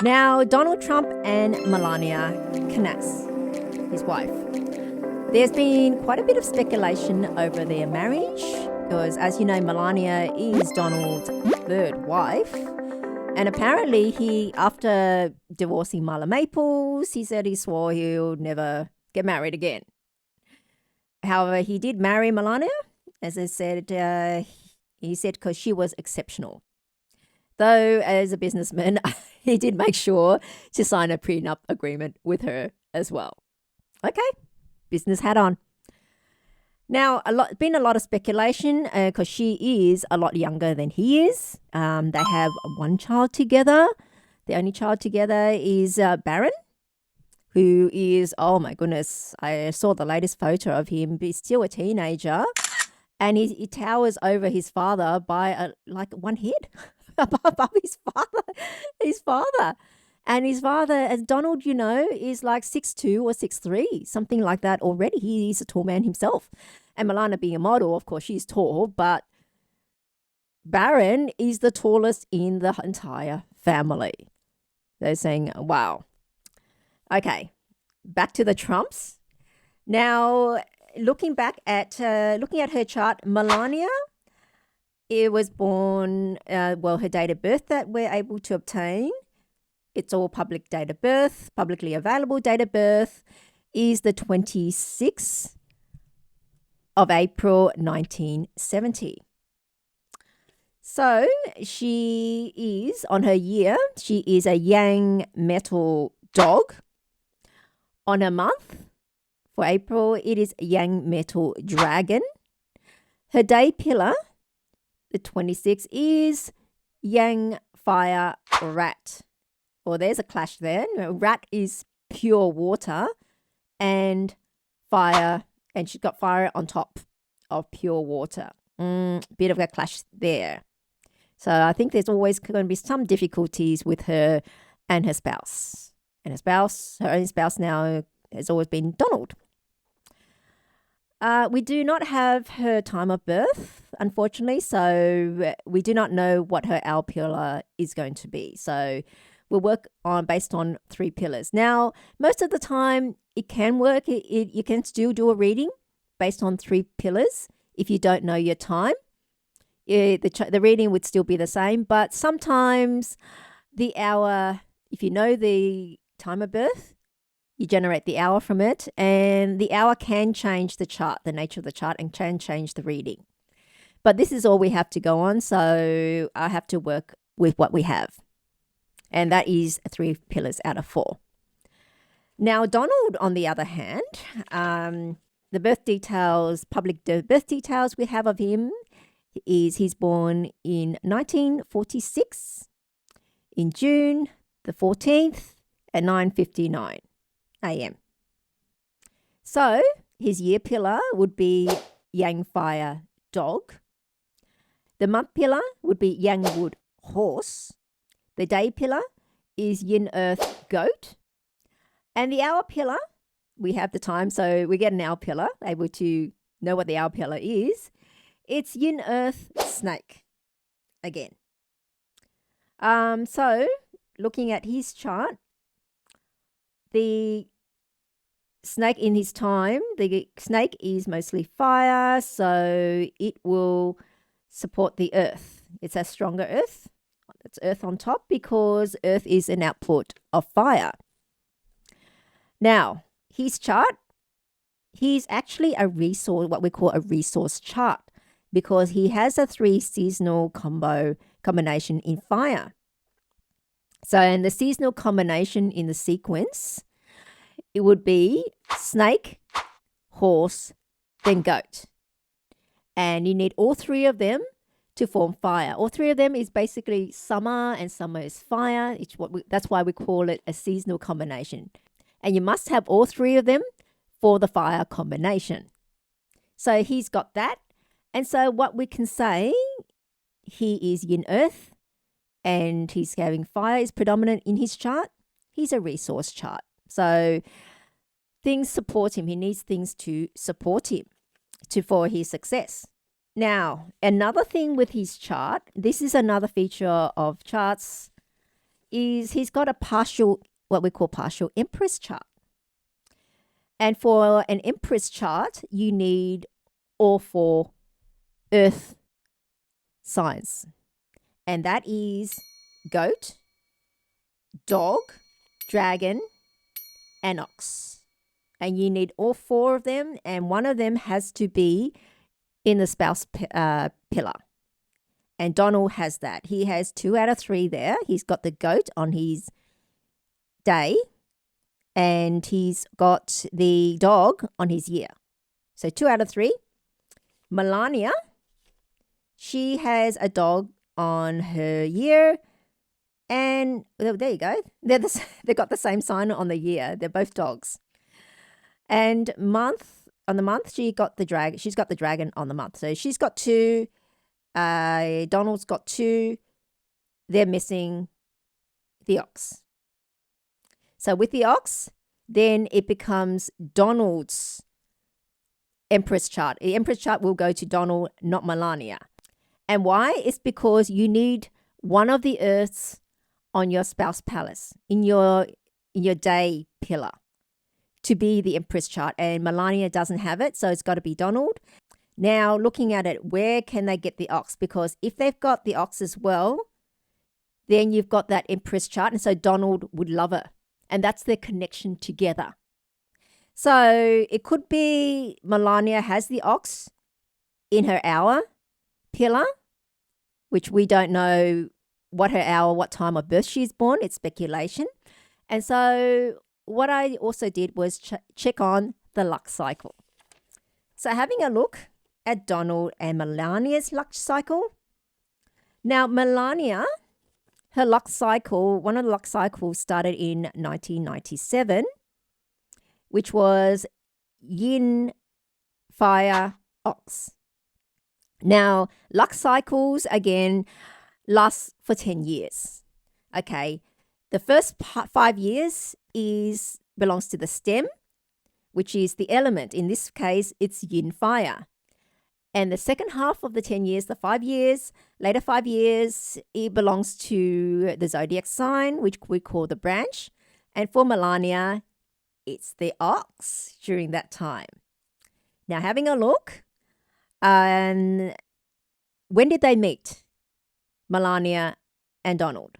Now, Donald Trump and Melania Kness, his wife. There's been quite a bit of speculation over their marriage because, as you know, Melania is Donald's third wife. And apparently after divorcing Marla Maples, he said he swore he'll never get married again. However, he did marry Melania, as I said, he said because she was exceptional. Though, as a businessman, he did make sure to sign a prenup agreement with her as well. Okay, business hat on. Now, been a lot of speculation because she is a lot younger than he is. They have one child together. The only child together is Baron, who is, oh my goodness, I saw the latest photo of him. He's still a teenager, and he towers over his father by like one head above his father. And his father, as Donald, is like 6'2" or 6'3", something like that already. He's a tall man himself. And Melania being a model, of course, she's tall, but Baron is the tallest in the entire family. They're saying, wow. Okay, back to the Trumps. Now, looking at her chart, Melania, it was born, her date of birth that we're able to obtain. It's all public date of birth, publicly available date of birth is the 26th of April, 1970. So she is, on her year, she is a yang metal dog. On her month, for April, it is yang metal dragon. Her day pillar, the 26th, is yang fire rat. Well, there's a clash there. Rat is pure water and fire, and she's got fire on top of pure water. Bit of a clash there. So I think there's always going to be some difficulties with her and her spouse. And her own spouse now has always been Donald. We do not have her time of birth, unfortunately, so we do not know what her owl pillar is going to be. So we'll work based on 3 pillars. Now, most of the time, it can work. You can still do a reading based on 3 pillars if you don't know your time. The reading would still be the same, but sometimes the hour, if you know the time of birth, you generate the hour from it, and the hour can change the chart, the nature of the chart, and can change the reading. But this is all we have to go on, so I have to work with what we have. And that is 3 pillars out of 4. Now, Donald, on the other hand, the birth details we have of him is he's born in 1946 in June the 14th at 9:59 a.m. So his year pillar would be yang fire dog. The month pillar would be yang wood horse. The day pillar is yin earth goat. And the hour pillar, we have the time, so we get an hour pillar, able to know what the hour pillar is. It's yin earth snake again. So looking at his chart, the snake in his time, the snake is mostly fire, so it will support the earth. It's a stronger earth. It's earth on top because earth is an output of fire. Now, his chart, he's actually a resource, what we call a resource chart, because he has a 3 seasonal combination in fire. So, in the seasonal combination in the sequence, it would be snake, horse, then goat. And you need all 3 of them to form fire. All 3 of them is basically summer, and summer is fire. That's why we call it a seasonal combination. And you must have all 3 of them for the fire combination. So he's got that. And so what we can say, he is yin earth, and he's having fire is predominant in his chart. He's a resource chart. So things support him. He needs things to support him for his success. Now, another thing with his chart, this is another feature of charts is he's got a partial, what we call partial empress chart. And for an empress chart, you need all 4 earth signs. And that is goat, dog, dragon, and ox. And you need all 4 of them, and one of them has to be in the spouse pillar. And Donald has that. He has 2 out of 3 there. He's got the goat on his day, and he's got the dog on his year. So 2 out of 3. Melania, she has a dog on her year, and there you go. They've got the same sign on the year. They're both dogs. And on the month, she's got the dragon on the month. So she's got 2. Donald's got 2. They're missing the ox. So with the ox, then it becomes Donald's Empress chart. The Empress chart will go to Donald, not Melania. And why? It's because you need one of the earths on your spouse palace, in your day pillar, to be the Empress chart. And Melania doesn't have it, so it's got to be Donald. Now, looking at it, where can they get the ox? Because if they've got the ox as well, then you've got that Empress chart. And so Donald would love her. And that's their connection together. So it could be Melania has the ox in her hour pillar, which we don't know what her hour, what time of birth she's born. It's speculation. And so what I also did was check on the luck cycle. So having a look at Donald and Melania's luck cycle. Now, Melania, her luck cycle, one of the luck cycles started in 1997, which was yin, fire, ox. Now, luck cycles, again, last for 10 years. Okay, the first 5 years belongs to the stem, which is the element. In this case, it's yin, fire. And the second half of the 10 years, the 5 years, later 5 years, it belongs to the zodiac sign, which we call the branch. And for Melania, it's the ox during that time. Now, having a look, when did they meet, Melania and Donald?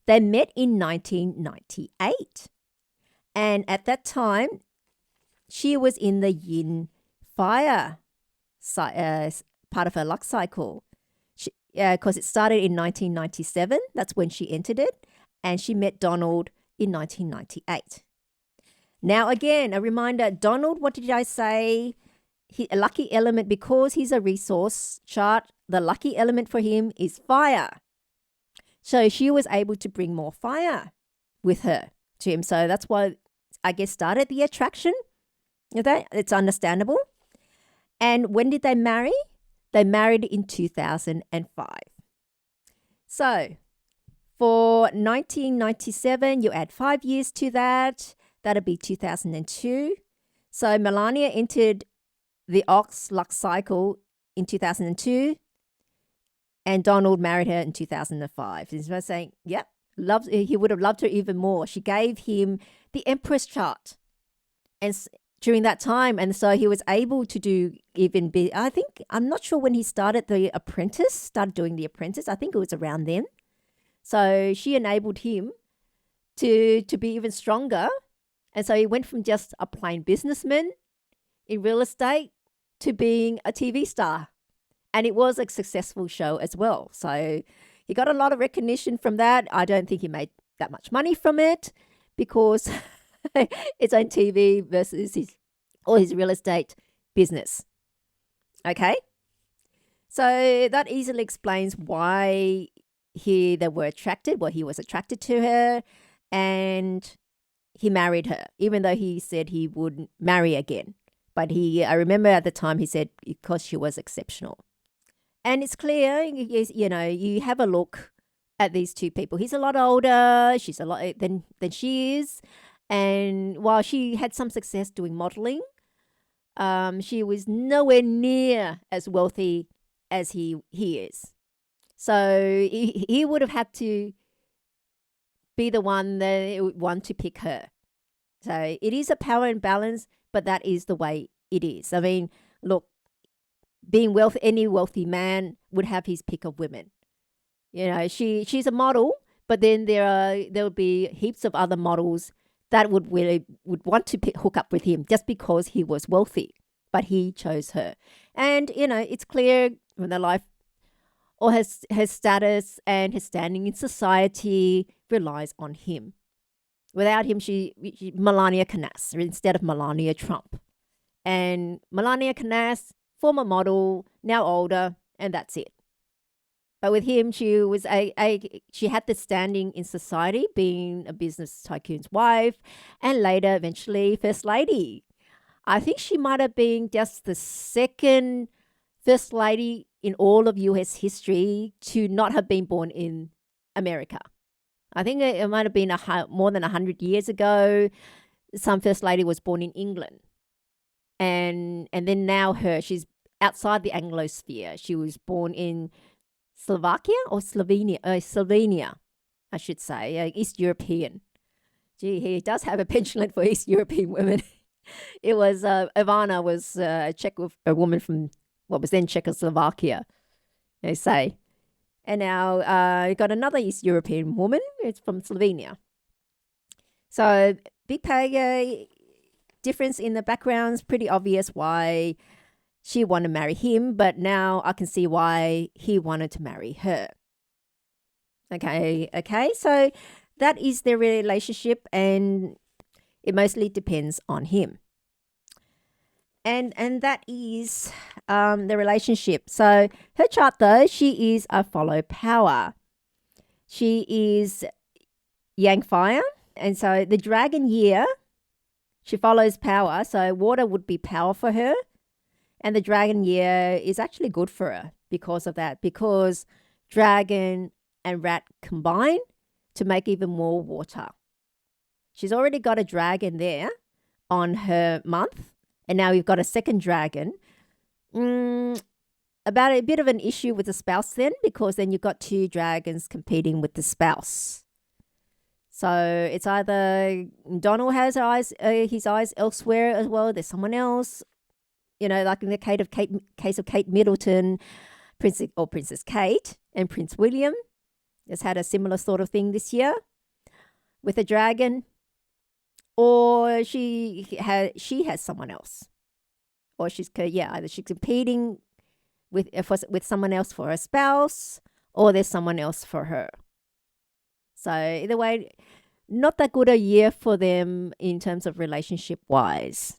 They met in 1998. And at that time, she was in the yin fire part of her luck cycle. Because it started in 1997. That's when she entered it. And she met Donald in 1998. Now, again, a reminder, Donald, what did I say? A lucky element, because he's a resource chart, the lucky element for him is fire. So she was able to bring more fire with her to him. So that's why I guess started the attraction. Okay, it's understandable. And when did they marry? They married in 2005. So for 1997, you add 5 years to that. That'll be 2002. So Melania entered the ox luck cycle in 2002, and Donald married her in 2005. He's saying, yep, he would have loved her even more. She gave him the Empress chart, and during that time, and so he was able to do even big. I'm not sure when he started doing the Apprentice. I think it was around then. So she enabled him to be even stronger, and so he went from just a plain businessman in real estate to being a TV star. And it was a successful show as well. So he got a lot of recognition from that. I don't think he made that much money from it because it's on TV versus his real estate business. Okay? So that easily explains why they were attracted. Well, he was attracted to her and he married her, even though he said he wouldn't marry again. But I remember at the time he said because she was exceptional. And it's clear, you have a look at these two people. He's a lot older. She's a lot than she is. And while she had some success doing modeling, she was nowhere near as wealthy as he is. So he would have had to be the one that would want to pick her. So it is a power imbalance, but that is the way it is. I mean, look, any wealthy man would have his pick of women. She's a model, but then there will be heaps of other models that would want to hook up with him just because he was wealthy, but he chose her. And it's clear from their life or her status and his standing in society relies on him. Without him, she Melania Canas instead of Melania Trump. And Melania Canas, former model, now older, and that's it. But with him, she was she had the standing in society, being a business tycoon's wife, and later, eventually, first lady. I think she might have been just the second first lady in all of U.S. history to not have been born in America. I think it might have been more than 100 years ago. Some first lady was born in England. And then now she's outside the Anglosphere. She was born in Slovakia or Slovenia? Slovenia, I should say, East European. Gee, he does have a penchant for East European women. It was, Ivana was a woman from what was then Czechoslovakia, they say. And now you got another East European woman. It's from Slovenia. So big difference in the background's pretty obvious why she wanted to marry him, but now I can see why he wanted to marry her. Okay. So that is their relationship, and it mostly depends on him. And that is the relationship. So her chart, though, she is a follow power. She is yang fire. And so the dragon year, she follows power. So water would be power for her. And the dragon year is actually good for her because of that. Because dragon and rat combine to make even more water. She's already got a dragon there on her month. And now we've got a second dragon. About a bit of an issue with the spouse then, because then you've got two dragons competing with the spouse. So it's either Donald has his eyes elsewhere as well. There's someone else, like in the case of Kate Middleton, Princess Kate and Prince William has had a similar sort of thing this year with a dragon. Or she has someone else, or either she's competing with someone else for her spouse, or there's someone else for her. So either way, not that good a year for them in terms of relationship wise,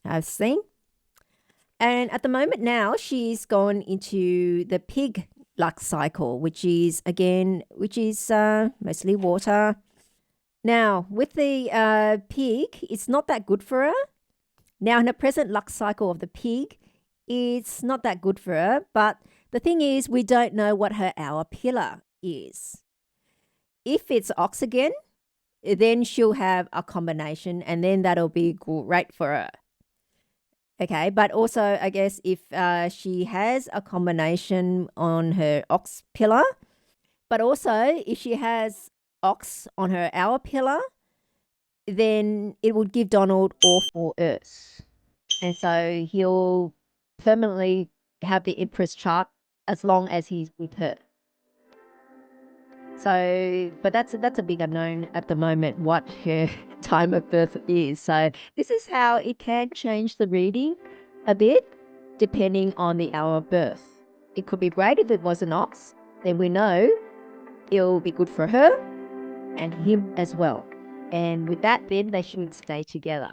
I've seen. And at the moment now, she's gone into the pig luck cycle, which is mostly water. Now, with the pig, it's not that good for her. Now, in the present luck cycle of the pig, it's not that good for her. But the thing is, we don't know what her hour pillar is. If it's ox again, then she'll have a combination, and then that'll be great for her. Okay, but also, I guess, if she has a combination on her ox pillar, but also if she has ox on her hour pillar, then it would give Donald all four Earths. And so he'll permanently have the Empress chart as long as he's with her. So, but that's a big unknown at the moment, what her time of birth is. So this is how it can change the reading a bit, depending on the hour of birth. It could be great if it was an ox, then we know it'll be good for her and him as well. And with that, then they should stay together.